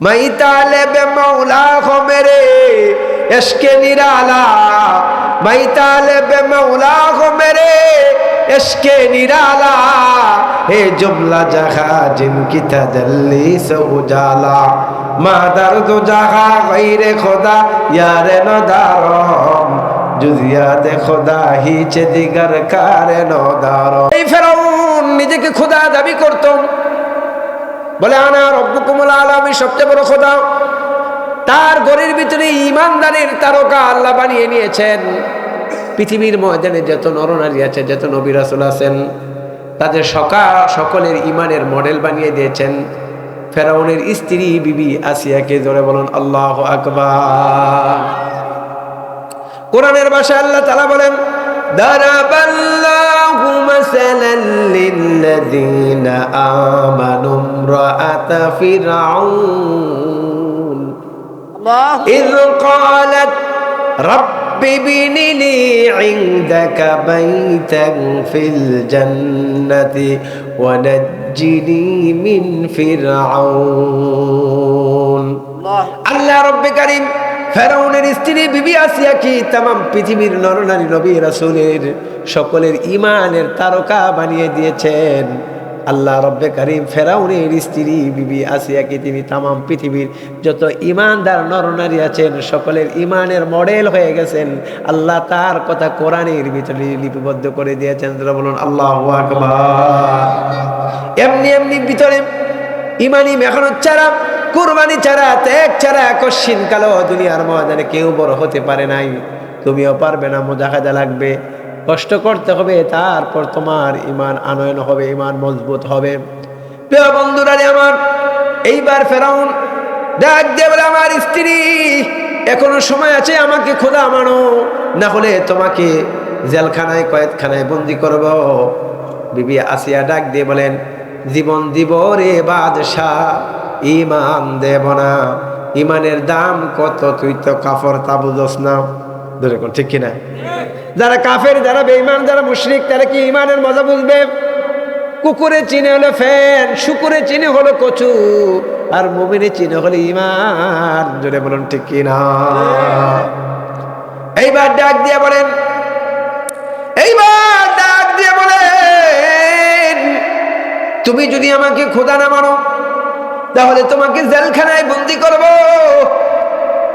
मैं तालिब मौला हो मेरे इश्क़ निराला, मैं तालिब मौला हो मेरे इश्क़ निराला, हे जुमला जहाँ जिनकी तजल्ली से उजाला, मादर दो जहाँ गैर खुदा यार नदारम, जुजियात खुदा ही चे दिगर कार नदारम। এই ফেরাউন নিজেকে খোদা দাবি করত, বলে আনা রব্বুকুমুল আলা, আমি সবচেয়ে বড় খোদা। তার ঘরের ভিতরে ঈমানদারের তারকা আল্লাহ বানিয়ে নিয়েছেন। পৃথিবীর ময়দানে যত নরনারী আছে, যত নবী রাসূল আছেন, তাদের সকলের ঈমানের মডেল বানিয়ে দিয়েছেন। ফেরাউনের স্ত্রী বিবি আসিয়াকে ধরে বলুন আল্লাহু আকবার। কোরআনের ভাষায় আল্লাহ তাআলা বলেন, দারাবাল্লাহু মাসালান লিল্লাযীনা আমানু ইমরাআতা ফিরআউন ইয ক্বালাত রাব্বি ইবনি লি ইনদাকা বাইতান ফিল জান্নাতি ওয়া নাজ্জিনি মিন ফিরআউন। আল্লাহ রব্বে কারীম ফেরাউনের স্ত্রী বিবি আসিয়া কি তামাম পৃথিবীর নরনারী নবী রাসূলের সকলের ঈমানের তারকা বানিয়ে দিয়েছেন। আল্লাহ রব্বে কারীম ফেরাউনের স্ত্রী বিবি আসিয়াকে তিনি তামাম পৃথিবীর যত ঈমানদার নরনারী আছেন সকলের ঈমানের মডেল হয়ে গেছেন। আল্লাহ তার কথা কোরআনের ভিতরে লিপিবদ্ধ করে দিয়েছেন। বলুন আল্লাহু আকবার। এমনি এমনি ভিতরে ঈমানি মেহনত ছাড়া, কুরবানি ছাড়া, ত্যাগ ছাড়া কশিন কালো দুনিয়ার ময়দানে কেউ বড় হতে পারে নাই। তুমিও পারবে না, মুজাহাদা লাগবে, কষ্ট করতে হবে, তারপর তোমার ঈমান আনয়ন হবে, ঈমান মজবুত হবে। প্রিয় বন্ধুরা আমার, এইবার ফেরাউন ডাক দিয়ে বলে, আমার স্ত্রী এখনো সময় আছে, আমাকে খোদা মানো, না হলে তোমাকে জেলখানায় কয়েদখানায় বন্দি করব। বিবি আসিয়া ডাক দিয়ে বলেন, জীবন দিব রে বাদশাহ, ঈমান দেব না। ঈমানের দাম কত তুই তো কাফর তা বুঝোস না। ধরে কোন ঠিক কিনা? যারা কাফের, যারা বেঈমান, যারা মুশরিক, তারা কি ঈমানের মজা বুঝবে? কুকুরে চিনে হলো ফ্যান, শুকুরে চিনে হলো কচু, আর মুমিনে চিনে হলো ঈমান। জোরে বলুন ঠিক কিনা? এইবার ডাক দিয়ে বলেন, এইবার ডাক দিয়ে বলেন, তুমি যদি আমাকে খোদা না মানো তাহলে তোমাকে জেলখানায় বন্দি করব।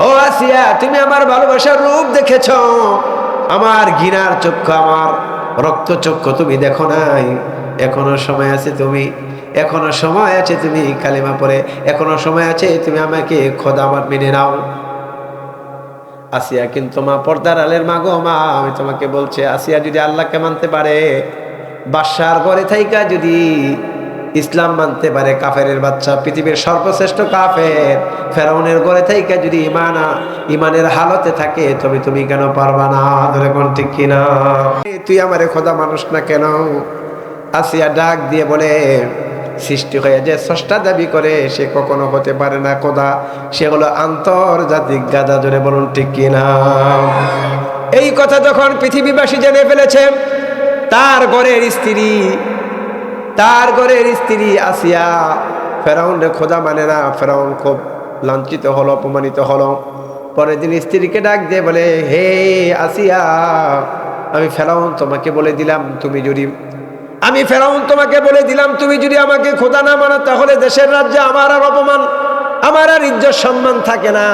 ও আসিয়া, তুমি আমার ভালোবাসার রূপ দেখেছ, আমার ঘৃণার চক্ষু, আমার রক্ত চক্ষু তুমি দেখো নাই। এখনো সময় আছে, তুমি এখনো সময় আছে, তুমি কালিমা পড়ে এখনো সময় আছে, তুমি আমাকে খোদা আমার মেনে নাও। আসিয়া কিন্তু মা, পর্দার আলের মা গো মা, আমি তোমাকে বলছি, আসিয়া যদি আল্লাহকে মানতে পারে, বাদশার ঘরে থাইকা যদি ইসলাম মানতে পারে, কাফেরের বাচ্চা, পৃথিবীর সর্বশ্রেষ্ঠ কাফের ফেরাউনের ঘরে থাইকা যদি ঈমানের হালতে থাকে, তবে তুমি কেন পারবা না? ধরে কোন ঠিক কিনা? তুই আমারে খোদা মানুষ না কেন? আসিয়া ডাক দিয়ে বলে, সৃষ্টি হয়ে যে স্রষ্টা দাবি করে সে কখনো হতে পারে না খোদা, সে হলো আন্তর্জাতিক গাধা। জোরে বলুন ঠিক কিনা? এই কথা যখন পৃথিবীবাসী জেনে ফেলেছে, তার ঘরের স্ত্রী আসিয়া ফেরাউনরে খোদা মানে না। ফেরাউন খুব লাঞ্ছিত হলো, অপমানিত হলো। পরের দিন স্ত্রীকে ডাক দিয়ে বলে, হে আসিয়া, আমি ফেরাউন তোমাকে বলে দিলাম, তুমি যদি আমাকে খোদা না মানো, তাহলে দেশের রাজ্যে আমার আর অপমান, আমার আর ইজ্জত সম্মান থাকে না।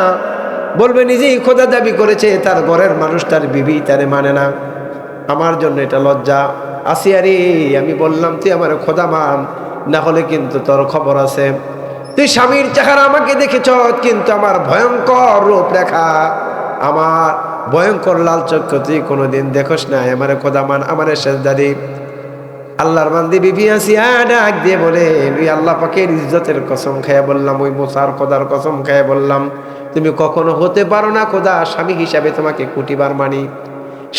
বলবে নিজেই খোদা দাবি করেছে, তার ঘরের মানুষ, তার বিবি তারে মানে না। আমার জন্য এটা লজ্জা। আসিয়া রে, আমি বললাম তুই আমার খোদা মান, না হলে কিন্তু তোর খবর আছে। তুই স্বামীর চেহারা আমাকে দেখেছ, কিন্তু আমার ভয়ঙ্কর রূপরেখা, আমার ভয়ঙ্কর লাল চক্ষু তুই কোনোদিন দেখোস না। আমার খোদা মান, আমার সেজদা দে। আল্লাহর বান্দি বিবি আসিয়া ডাক দিয়ে বলে, ওই আল্লাহ পাকের ইজ্জতের কসম খায়া বললাম, ওই মুসার খোদার কসম খায়া বললাম, তুমি কখনো হতে পারো না খোদা। স্বামী হিসাবে তোমাকে কোটিবার মানি,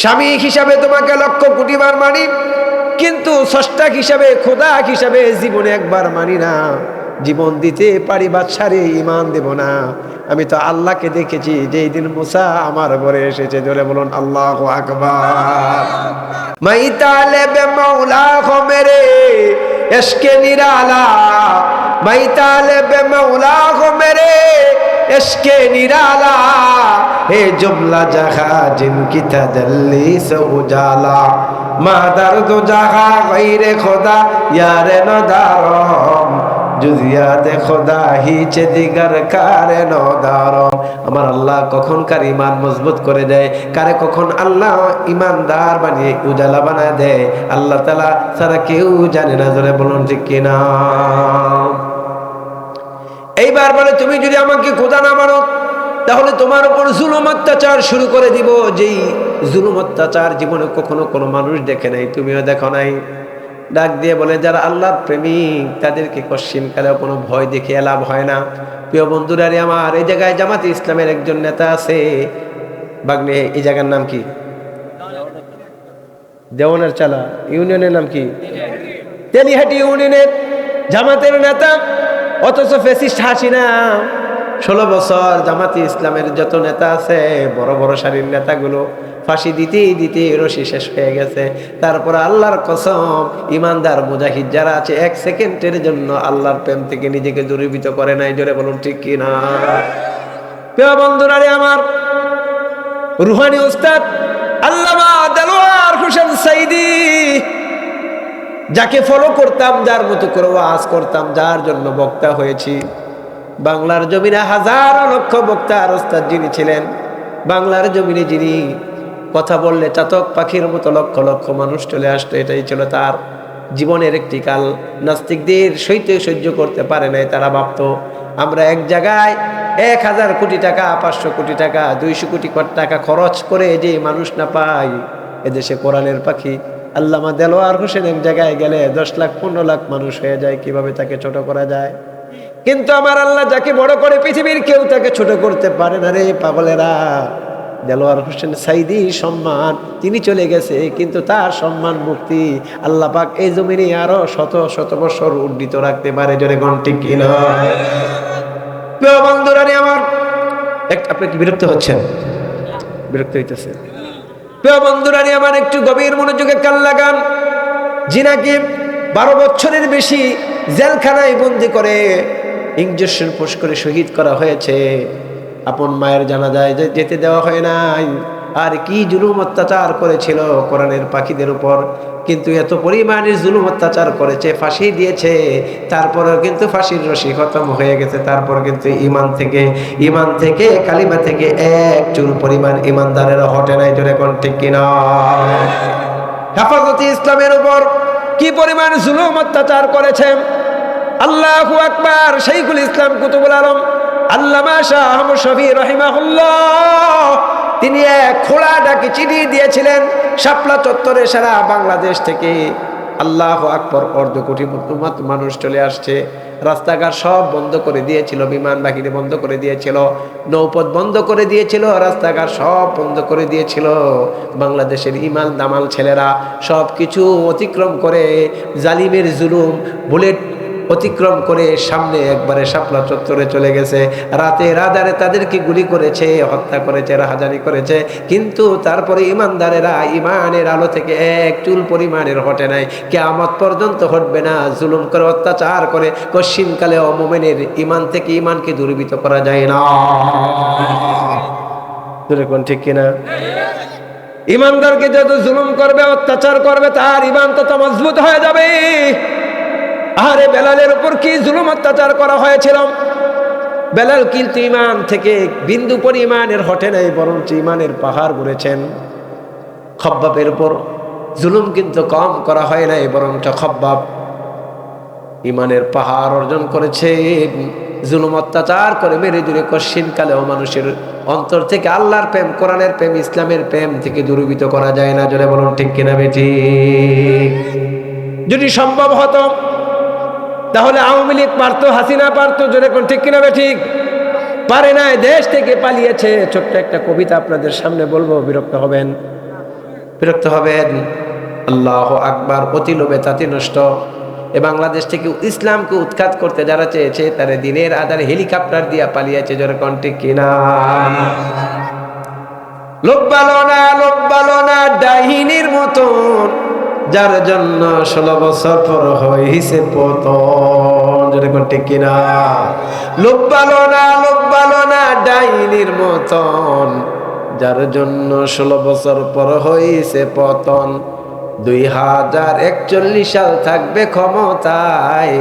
স্বামী হিসাবে তোমাকে লক্ষ কোটিবার মানি, কিন্তু স্রষ্টা হিসাবে, খোদা হিসাবে জীবনে একবার মানি না। জীবন দিতে পারি, বাদশারে ঈমান দেব না। আমি তো আল্লাহকে দেখেছি যেই দিন মুসা আমার ঘরে এসেছে। ধরে বলুন আল্লাহু আকবার। मैं तालिब मौला हो मेरे इश्क़ निराला, मैं तालिब मौला हो मेरे इश्क़े निराला, हे जुमला जहां जिनकी तजल्ली से उजाला, मादर दो जहां गैरे खुदा यारे नदारम, जुजियाते खुदा हिचे दिगर कारे नदारम। আমার আল্লাহ কখন কার ঈমান মজবুত করে দেয়, কারে কখন আল্লাহ ঈমানদার বানিয়ে উজালা বানায় দেয়, আল্লাহ তাআলা ছাড়া কেউ জানে না। জোরে বলুন ঠিক কিনা? এইবার বলে তুমি যদি আমাকে খোদা না মানো তাহলে তোমার উপর জুলুম অত্যাচার শুরু করে দিব, যেই জুলুম অত্যাচার জীবনে কখনো কোনো মানুষ দেখে নাই, তুমিও দেখো নাই। ডাক দিয়ে বলে যারা আল্লাহর প্রেমিক তাদেরকে কশ্চিনকালেও কোনো ভয় দেখিয়ে লাভ হয় না। প্রিয় বন্ধুরা রে আমার, এই জায়গায় জামাতে ইসলামের একজন নেতা আছে বাগনে, এই জায়গার নাম কি? দেওয়ানের চালা ইউনিয়নের নাম কি? তেলিহাটি ইউনিয়নের জামাতের নেতা, অথচ ফ্যাসিস্ট হাসিনা 16 বছর জামাতে ইসলামের যত নেতা আছে বড় বড় সারির নেতাগুলো ফাঁসি দিতে দিতে রশি শেষ হয়ে গেছে। তারপর আল্লাহর কসম ইমানদার মুজাহিদ যারা আছে 1 সেকেন্ডের জন্য আল্লাহর প্রেম থেকে নিজেকে দূরীভূত করে নাই। জোরে বলুন ঠিক কি না? প্রিয় বন্ধুরা রে আমার, রুহানি উস্তাদ আল্লামা দেলোয়ার হোসেন সাইদি, যাকে ফলো করতাম, যার মতো করে ওয়াজ করতাম, যার জন্য বক্তা হয়েছি, বাংলার জমিনে হাজার লক্ষ বক্তা আর উস্তাদ যিনি ছিলেন, বাংলার জমিনে যিনি কথা বললে চাতক পাখির মতো লক্ষ লক্ষ মানুষ চলে আসতো, এটাই ছিল তার জীবনের একটি কাল। নাস্তিকদের সহ্য করতে পারে নাই, তারা ভাবতো আমরা এক জায়গায় 1000 কোটি টাকা, 500 কোটি টাকা, 200 কোটি টাকা খরচ করে যে মানুষ না পাই, এদেশে কোরআনের পাখি আল্লামা দেলোয়ার হোসেন এক জায়গায় গেলে 10 লাখ 15 লাখ মানুষ হয়ে যায়, কিভাবে তাকে ছোট করা যায়। কিন্তু আমার আল্লাহ যাকে বড় করে পৃথিবীর কেউ তাকে ছোট করতে পারে না রে পাগলেরা। দেলোয়ার হোসেন সাইদি সম্মান তিনি চলে গেছে, কিন্তু তার সম্মান মুক্তি আল্লাহ পাক এই জমিনে আরো শত শত বছর উন্নীত রাখতে পারে। জোরে ঘন্টি কিনা? প্রিয় বন্ধুরা আমার, আপনি কি বিরক্ত হচ্ছেন? বিরক্ত হইতেছে? প্রিয় বন্ধুরা আমার, একটু গভীর মনোযোগে কান লাগান। জিনাকে 12 বছরের বেশি জেলখানায় বন্দি করে ইঞ্জেকশন পুশ করে শহীদ করা হয়েছে। আপন মায়ের জানাজায় যেতে দেওয়া হয় নাই। আর কি জুলুম অত্যাচার করেছিল কোরআনের পাখিদের উপর, কিন্তু এত পরিমাণের জুলুম অত্যাচার করেছে, ফাঁসি দিয়েছে, তারপরেও কিন্তু ফাঁসির রশি খতম হয়ে গেছে। তারপর কিন্তু ইমান থেকে কালিমা থেকে এক চুল পরিমাণ ইমানদারেরা হটে নাই। জোরে কোন ঠিক কিনা? হেফাজতে ইসলামের উপর কি পরিমাণ জুলুম অত্যাচার করেছে! আল্লাহু আকবার। শাইখুল ইসলাম কুতুবুল আলম আল্লামা শাহ আহমদ শফি রাহিমাহুল্লাহ তিনি এক খোলা ডাকে চিঠি দিয়েছিলেন শাপলা চত্বরে সারা বাংলাদেশ থেকে। আল্লাহু আকবার, 1.5 কোটি মানুষ চলে আসছে। রাস্তাঘাট সব বন্ধ করে দিয়েছিল, বিমান বাহিনী বন্ধ করে দিয়েছিল, নৌপথ বন্ধ করে দিয়েছিল, রাস্তাঘাট সব বন্ধ করে দিয়েছিল। বাংলাদেশের ইমাল দামাল ছেলেরা সব কিছু অতিক্রম করে, জালিমের জুলুম বুলেট অতিক্রম করে সামনে একবারে শাপলা চত্বরে চলে গেছে। রাতে রাজারে তাদেরকে গুলি করেছে, হত্যা করেছে, রাহাজানি করেছে, কিন্তু তারপরে ইমানদারেরা ইমানের আলো থেকে এক চুল পরিমাণের হটে নাই, কিয়ামত পর্যন্ত হটবে না। জুলুম করে, অত্যাচার করে কশ্চিনকালে মুমিনের ইমান থেকে ইমানকে দূরীভূত করা যায় না। ঠিক কিনা? ইমানদারকে যত জুলুম করবে, অত্যাচার করবে, তার ইমান তত মজবুত হয়ে যাবে। আরে বেলালের উপর কি জুলুম অত্যাচার করা হয়েছিল! বেলাল কিন্তু ইমান থেকে বিন্দু পরিমাণের হটে নাই, বরঞ্চ ইমানের পাহাড় গড়েছেন। খব্বাবের উপর জুলুম কিন্তু কম করা হয় নাই, বরঞ্চ খব্বাব ইমানের পাহাড় অর্জন করেছেন। জুলুম অত্যাচার করে মেরে দূরে কশ্চিনকালেও মানুষের অন্তর থেকে আল্লাহর প্রেম, কোরআনের প্রেম, ইসলামের প্রেম থেকে দূরীভূত করা যায় না। জোরে বলুন ঠিক কিনা বেঠি? যদি সম্ভব হতো তাহলে আওয়ামী লীগ পারতো, হাসিনা পারতো। জোরে কোন ঠিক কিনা ঠিক? পারে নাই, দেশ থেকে পালিয়েছে। ছোট্ট একটা কবিতা আপনাদের সামনে বলবো, বিরক্ত হবেন? বিরক্ত হবেন? আল্লাহু আকবার। অতি লোভে তাতি নষ্ট। এ বাংলাদেশ থেকে ইসলামকে উৎখাত করতে যারা চেয়েছে তারা দিনের আধারে হেলিকপ্টার দিয়া পালিয়েছে। জোরে কোন ঠিক কিনা? লোভ ভালো না ডাইনির মতন যার জন্য 16 বছর পর হইছে পতন। যেরকম ঠিক কিনা? লোক ভালো না ডাইনির মতন, যার জন্য 16 বছর পর হইছে পতন। 2041 সাল থাকবে ক্ষমতায়,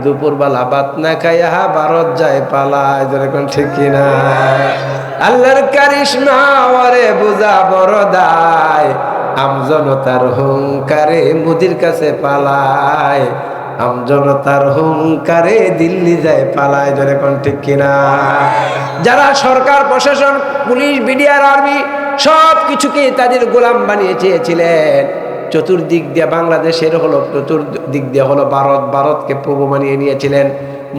দুপুরবেলা ভাত না খাইয়া ভারত যায় পালায়। যেরকম ঠিক কিনা? আল্লাহর কারিশমা ওরে বুঝা বড় দায়, আমজনতার হুঙ্কারে মোদির কাছে পালায়, আমজনতার হুঙ্কারে দিল্লি যায় পালায়। যেরকম ঠিক কিনা? যারা সরকার প্রশাসন পুলিশ বিডিআর আর্মি সব কিছুকে তাদের গোলাম বানিয়ে চেয়েছিলেন, চতুর্দিক দিয়ে বাংলাদেশের হলো, চতুর্দিক দিয়ে হলো ভারত, ভারতকে প্রভু বানিয়ে নিয়েছিলেন।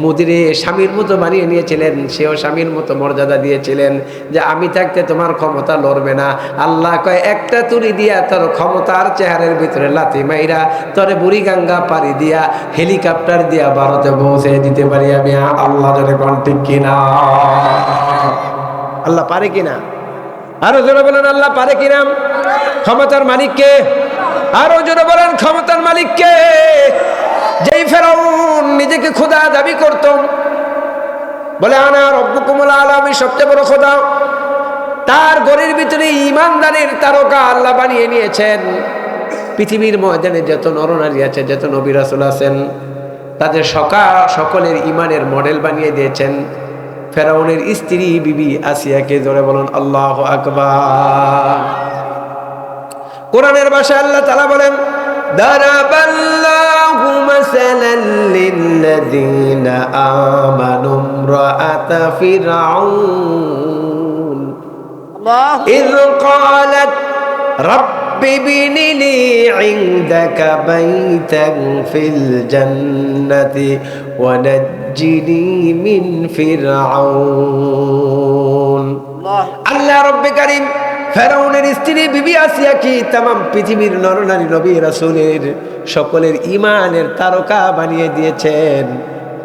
মোদিরে স্বামীর মতো বানিয়ে নিয়েছিলেন, সেও স্বামীর মতো মর্যাদা দিয়েছিলেন যে আমি থাকতে তোমার ক্ষমতা লড়বে না। আল্লাহ কয় একটা তুড়ি দিয়া তোর ক্ষমতার চেহারের ভিতরে লাথি মাইরা তোরে বুড়িগঙ্গা পাড়ি দিয়া হেলিকপ্টার দিয়া ভারতে পৌঁছে দিতে পারি আমি। আল্লাহ জোরে কোন ঠিক কিনা? আল্লাহ পারে কিনা? আরো জোরে বলেন আল্লাহ পারে কিনা? ক্ষমতার মালিক কে? আরো জোরে বলেন ক্ষমতার মালিক কে? যেই ফেরাউন নিজেকে খোদা দাবি করত, বলে আনা রব্বুকুমুল আলা, আমি সবচেয়ে বড় খোদা, তার ঘরের ভিতরে ইমানদারের তারকা আল্লাহ বানিয়ে নিয়েছেন। পৃথিবীর ময়দানে যত নরনারী আছে, যত নবী রাসূল আছেন, তাদের সকলের ইমানের মডেল বানিয়ে দিয়েছেন ফেরাউনের স্ত্রী বিবি আসিয়াকে। জোরে বলুন আল্লাহু আকবার। কোরআনের ভাষায় আল্লাহ তাআলা বলেন, দারাবাল্লাহু মাসালাল লিল্লাযীনা আমানু ইমরাআতা ফিরআউন ইয ক্বালাত রাব্বি ইবনি লি ইনদাকা বাইতান ফিল জান্নাতি ওয়া নাজ্জিনি মিন ফিরআউন। আল্লাহ রব্বে কারীম ফেরাউনের স্ত্রী বিবি আসিয়া কি তাম পৃথিবীর নরনারী নবী রাসূলের সকলের ইমানের তারকা বানিয়ে দিয়েছেন।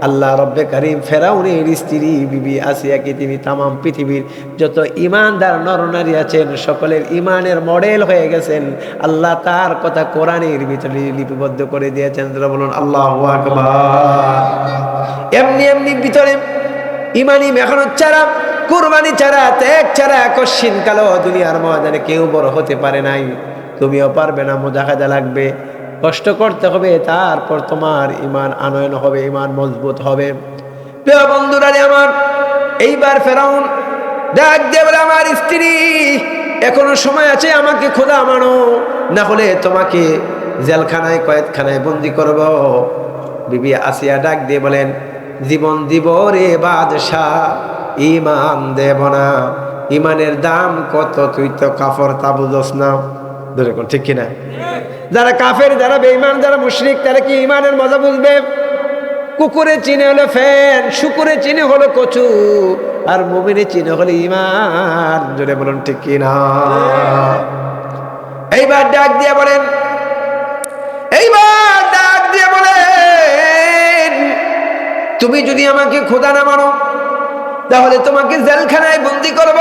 আল্লাহ রব্বে কারীম ফেরাউনের স্ত্রী বিবি আসিয়াকে তিনি তাম পৃথিবীর যত ইমানদার নরনারী আছেন সকলের ইমানের মডেল হয়ে গেছেন। আল্লাহ তার কথা কোরআনের ভিতরে লিপিবদ্ধ করে দিয়েছেন। বলুন আল্লাহু আকবার। এমনি এমনি ভিতরে ইমানি মেহনত ছাড়া, কুরবানি ছাড়া, ত্যাগ ছাড়া কশিন কালো দুনিয়ার ময়দানে কেউ বড় হতে পারে নাই। তুমিও পারবে না, মুজাহাদা লাগবে, কষ্ট করতে হবে, তারপর তোমার ইমান আনয়ন হবে, ইমান মজবুত হবে। প্রিয় বন্ধুরা আমার, এইবার ফেরাউন ডাক দিয়ে বলে, আমার স্ত্রী এখনো সময় আছে, আমাকে খোদা মানো, না হলে তোমাকে জেলখানায় কয়েদখানায় বন্দি করব। বিবি আসিয়া ডাক দিয়ে বলেন, জীবন দিব রে বাদশাহ, ইমান দেব না। ইমানের দাম কত তুই তো কাফর তা বুঝোস না। ধরে কোন ঠিক কিনা? যারা কাফের, যারা বেঈমান, যারা মুশরিক, তারা কি ইমানের মজা বুঝবে? কুকুরে চিনে হলো ফ্যান, শুকুরে চিনে হলো কচু, আর মুমিনে চিনে হলো ইমান। জোরে বলুন ঠিক কিনা? এইবার ডাক দিয়ে বলেন, এইবার ডাক দিয়ে বলেন, তুমি যদি আমাকে খোদা না মানো তাহলে তোমাকে জেলখানায় বন্দি করব।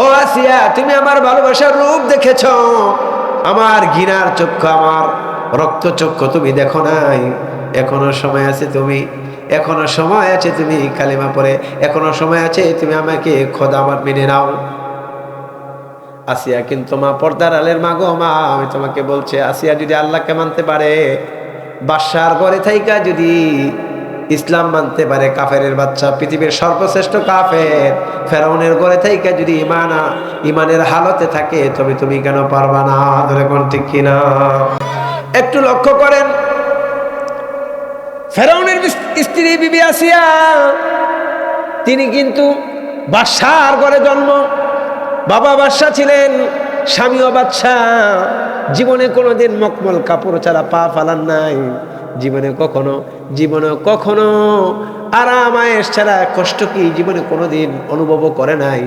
ও আসিয়া, তুমি আমার ভালোবাসার রূপ দেখেছ, আমার ঘৃণার চক্ষু, আমার রক্ত চক্ষু তুমি দেখো নাই। এখনো সময় আছে, তুমি এখনো সময় আছে, তুমি কালিমা পড়ে এখনো সময় আছে, তুমি আমাকে খোদা আমার মেনে নাও। আসিয়া কিন্তু মা, পর্দার আলের মা গো মা, আমি তোমাকে বলছি, আসিয়া যদি আল্লাহকে মানতে পারে, বাদশার ঘরে থাইকা যদি ইসলাম মানতে পারে, কাফেরের বাচ্চা, পৃথিবীর সর্বশ্রেষ্ঠ কাফের ফেরাউনের ঘরে থাইকা যদি ইমানের হালতে থাকে, তবে তুমি কেন পারবা না? ধরে কোন ঠিক কিনা? একটু লক্ষ্য করেন, ফেরাউনের স্ত্রী বিবি আসিয়া তিনি কিন্তু বাদশার ঘরে জন্ম, বাবা বাদশা ছিলেন, স্বামীও বাদশা। জীবনে কোনোদিন মকমল কাপড় ছাড়া পা ফালান নাই, জীবনে কখনো আরাম আয়েশ ছাড়া কষ্ট কি জীবনে কোনোদিন অনুভব করে নাই।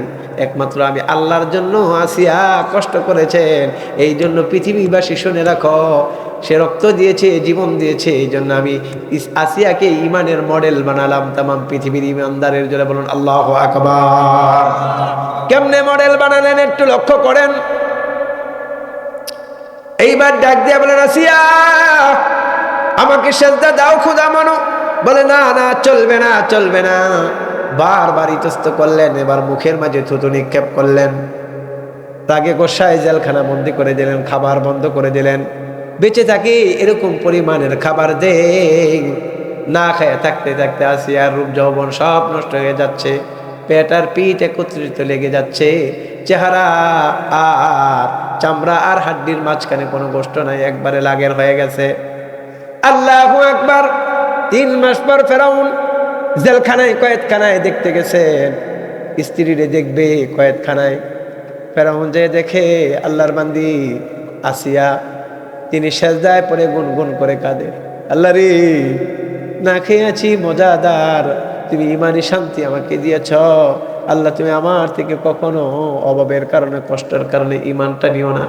একমাত্র আমি আল্লাহর জন্য আসিয়া কষ্ট করেছেন। এই জন্য পৃথিবীবাসী শুনে রাখো, সে রক্ত দিয়েছে, জীবন দিয়েছে, এই জন্য আমি আসিয়াকে ইমানের মডেল বানালাম তাম পৃথিবীর ইমানদারের জন্য। বলুন আল্লাহু আকবার। কেমনে মডেল বানালেন একটু লক্ষ্য করেন। এইবার ডাক দিয়া বলেন, আসিয়া আমাকে সেজদা দাও, খোদা মানো। বলে না না, চলবে না, চলবে না। বারবার ইতস্ত করলেন, এবার মুখের মাঝে থুতু নিক্ষেপ করলেন। রাগে গোসায় জেলখানা বন্দি করে দিলেন, খাবার বন্ধ করে দিলেন। বেঁচে থাকি এরকম পরিমাণের খাবার দে, না খেয়ে থাকতে থাকতে আসিয়ার রূপ যৌবন সব নষ্ট হয়ে যাচ্ছে, পেট আর পিঠ একত্রিত লেগে যাচ্ছে, চেহারা আর চামড়া আর হাড্ডির মাঝখানে কোনো গোষ্ঠ নাই, একবারে লাগের হয়ে গেছে। আল্লাহু আকবার। 3 মাস পর ফেরাউন জেলখানায় কয়েদখানায় দেখতে গেছেন, স্ত্রীরে দেখবে কয়েদখানায়। ফেরাউন যে দেখে আল্লাহর বান্দি আসিয়া, তিনি সেজদায় পড়ে গুনগুন করে কাঁদে, আল্লাহ রে, না খেয়ে আছি মজাদার, তুমি ইমানি শান্তি আমাকে দিয়েছ। আল্লাহ, তুমি আমার থেকে কখনো অভাবের কারণে, কষ্টের কারণে ইমানটা নিও না।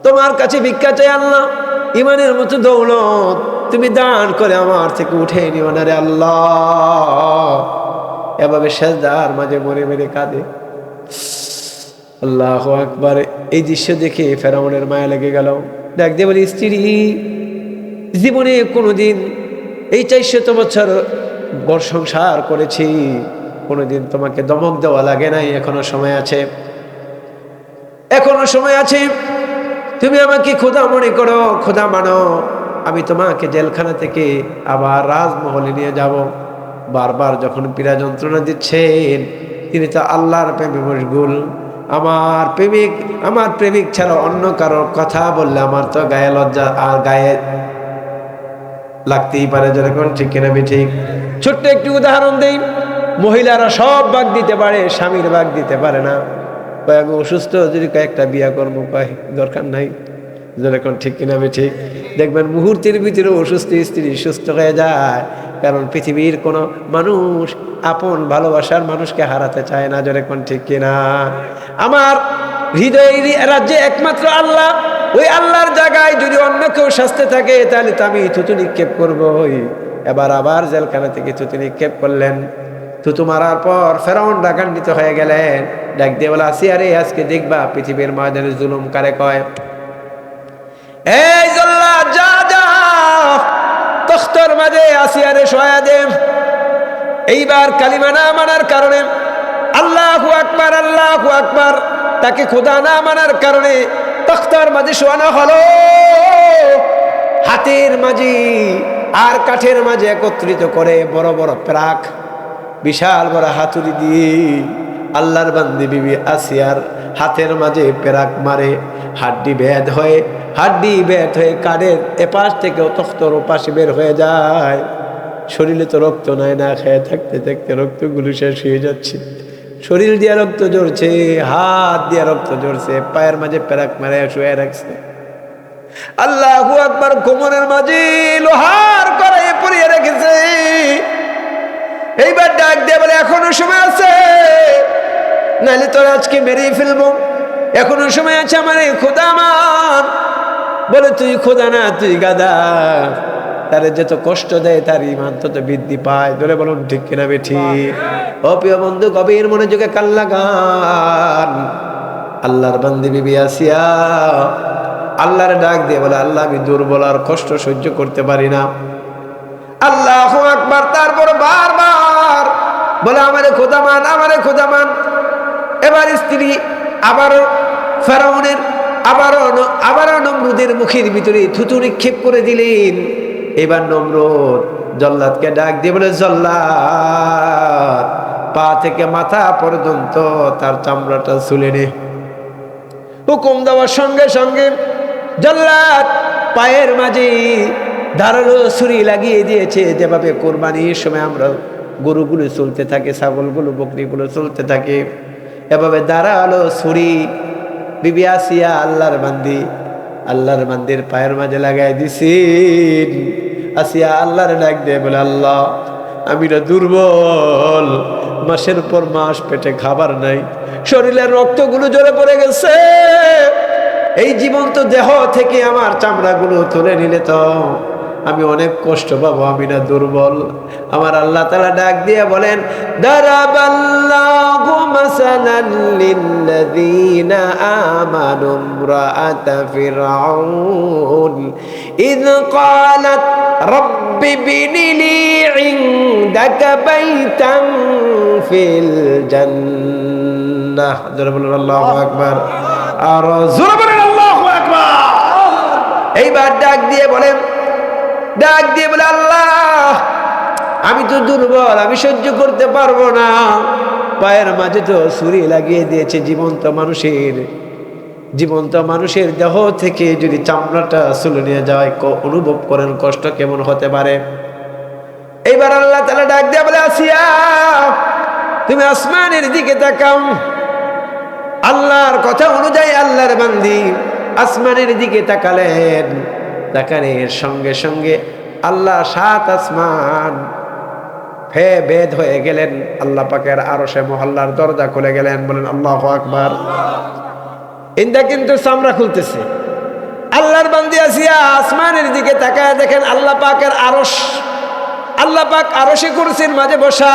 তোমার কাছে ভিক্ষা চাই আল্লাহ, ইমানের মতো দৌলত তুমি দান করে আমার থেকে উঠে নিও না রে আল্লাহ। এভাবে সেজদার মাঝে মরে মেরে কাঁদে। আল্লাহু আকবার। এই দৃশ্য দেখে ফেরাউনের মায়া লেগে গেল। ডাক দিয়ে বলি, স্ত্রী, জীবনে কোনোদিন এই 400 বছর ঘর সংসার করেছি, কোনোদিন তোমাকে দমক দেওয়া লাগে নাই, এখনো সময় আছে, এখনো সময় আছে। তুমি আমাকে খোদা মনে করো, খোদা মানো, আমি তোমাকে জেলখানা থেকে আবার রাজমহলে নিয়ে যাব। বারবার যখন পীড়া যন্ত্রণা দিচ্ছেন, তিনি তো আল্লাহর প্রেমে মশগুল। আমার প্রেমিক ছাড়া অন্য কারোর কথা বললে আমার তো গায়ে লজ্জা আর গায়ে লাগতেই পারে, যেরকম ঠিক কিনা ঠিক। ছোট্ট একটি উদাহরণ দেই, মহিলারা সব ভাগ দিতে পারে, স্বামীর ভাগ দিতে পারে না। আমি অসুস্থ, যদি কয়েকটা বিয়া কর্ম কয় দরকার নাই, যেরকম ঠিক কিনা ঠিক। দেখবেন মুহূর্তের ভিতরে অসুস্থ স্ত্রী সুস্থ হয়ে যায়, কারণ পৃথিবীর কোনো মানুষ আপন ভালোবাসার মানুষকে হারাতে চায় না, যেরকম ঠিক কিনা। আমার হৃদয়ের রাজ্যে একমাত্র আল্লাহ, ওই আল্লাহর জায়গায় যদি অন্য কেউ শাস্তে থাকে, তাহলে তো আমি থুতু নিক্ষেপ করবই। এবার আবার জেলখানা থেকে থুতু নিক্ষেপ করলেন। থুতু মারার পর ফেরাউন রাগান্বিত হয়ে গেলেন। ডাক দিয়ে বলে, আসিয়া রে, আজকে দেখবা পৃথিবীর ময়দানে জুলুম কারে কয়। এই জল্লাদ, যা যা তখতের মাঝে আসিয়া রে শোয়া দে। এইবার কালিমা না মানার কারণে, আল্লাহু আকবার, আল্লাহু আকবার, তাকে খোদা না মানার কারণে তখতের মাঝে শোয়ানো হলো। হাতের মাঝে আর কাঠের মাঝে একত্রিত করে বড় বড় প্রাক, বিশাল বড় হাতুড়ি দিয়ে আল্লাহর বান্দি বিবি আসিয়ার হাতের মাঝে পেরাক মারে। হাড্ডি বেদ হয়ে কাঠের এপাশ থেকে তখতর ওপাশে বের হয়ে যায়। শরীরে তো রক্ত নাই, না খেয়ে থাকতে থাকতে রক্তগুলো শেষ হয়ে যাচ্ছে। শরীর দিয়ে রক্ত ঝরছে, হাত দিয়ে রক্ত ঝরছে, পায়ের মাঝে পেরাক মারে শুয়ে রাখছে। আল্লাহু আকবার। কোমরের মাঝে লোহার কড়াইয়ে পুড়িয়ে রেখেছে। এইবার ডাক দিয়ে বলে, এখনো সময় আছে, নাহলে তোর আজকে মেরেই ফেলবো, এখনো সময় আছে, আমার খোদা মান। বলে, তুই খোদা না, তুই গাদা। তারে যত কষ্ট দেয় তার ইমান তত বৃদ্ধি পায়। ধরে বলুন ঠিক কিনা ঠিক। ও প্রিয় বন্ধু, গভীর মনোযোগে কান লাগান। আল্লাহর বান্দি বিবি আসিয়া আল্লাহর ডাক দিয়ে বলে, আল্লাহ, আমি দুর্বল, আর কষ্ট সহ্য করতে পারি না। আল্লাহু আকবার। তারপর বারবার বলে, আমারে খোদা মান, আমারে খোদা মান। এবার স্ত্রী আবারও ফেরাউনের আবারও নমরুদের মুখের ভিতরে থুতু নিক্ষেপ করে দিলেন। এবার নমরুদ জল্লাদকে ডাক দিয়ে বলে, জল্লাদ, পা থেকে মাথা পর্যন্ত তার চামড়াটা ছুলে নে। হুকুম দেওয়ার সঙ্গে সঙ্গে জল্লাদ পায়ের মাঝে ধারালো ছুরি লাগিয়ে দিয়েছে। যেভাবে কোরবানির সময় আমরা গরুগুলো চলতে থাকে, ছাগলগুলো, বকরিগুলো চলতে থাকে, এভাবে ধারালো ছুরি বিবি আসিয়া আল্লাহর বান্দির পায়ের মাঝে লাগাই দিছি। আসিয়া আল্লাহর ডাক দিয়ে বলে, আল্লাহ, আমি না দুর্বল, মাসের পর মাস পেটে খাবার নাই, শরীরের রক্তগুলো ঝরে পড়ে গেছে। এই জীবন্ত দেহ থেকে আমার চামড়াগুলো তুলে নিলে তো আমি অনেক কষ্ট পাবো, আমি না দুর্বল। আমার আল্লাহ তাআলা ডাক দিয়ে বলেন, দারাবাল্লাহু মাসালান লিল্লাযীনা আমানু ইমরাআতা ফিরআউন ইয ক্বালাত রাব্বি ইবনি লি ইনদাকা বাইতান ফিল জান্নাহ। জোরে বলুন আল্লাহু আকবার। আর জোরে বলুন আল্লাহু আকবার। এইবার ডাক দিয়ে বলে আল্লাহ, আমি তো দুর্বল, আমি সহ্য করতে পারবো না। পায়ের মাঝে তো ছুরি লাগিয়ে দিয়েছে জীবন্ত মানুষের দেহ থেকে যদি চামড়াটা ছুলে নিয়ে যায়, অনুভব করেন কষ্ট কেমন হতে পারে। এইবার আল্লাহ তাআলা ডাক দিয়ে বলে, আসিয়া তুমি আসমানের দিকে তাকাও। আল্লাহর কথা অনুযায়ী আল্লাহর বান্দি আসমানের দিকে তাকালেন। তাকানের সঙ্গে সঙ্গে আল্লাহ 7 আসমান ভেদ হয়ে গেলেন। আল্লাহ পাকের আরশে মহল্লার দরজা খুলে গেলেন। বলেন আল্লাহু আকবার। ইন্দা কিন্তু চামড়া খুলতেছে। আল্লাহর বান্দি আসিয়া আসমানের দিকে তাকায় দেখেন আল্লাহ পাকের আরশ, আল্লাহ পাক আরশে কুরসির মাঝে বসা।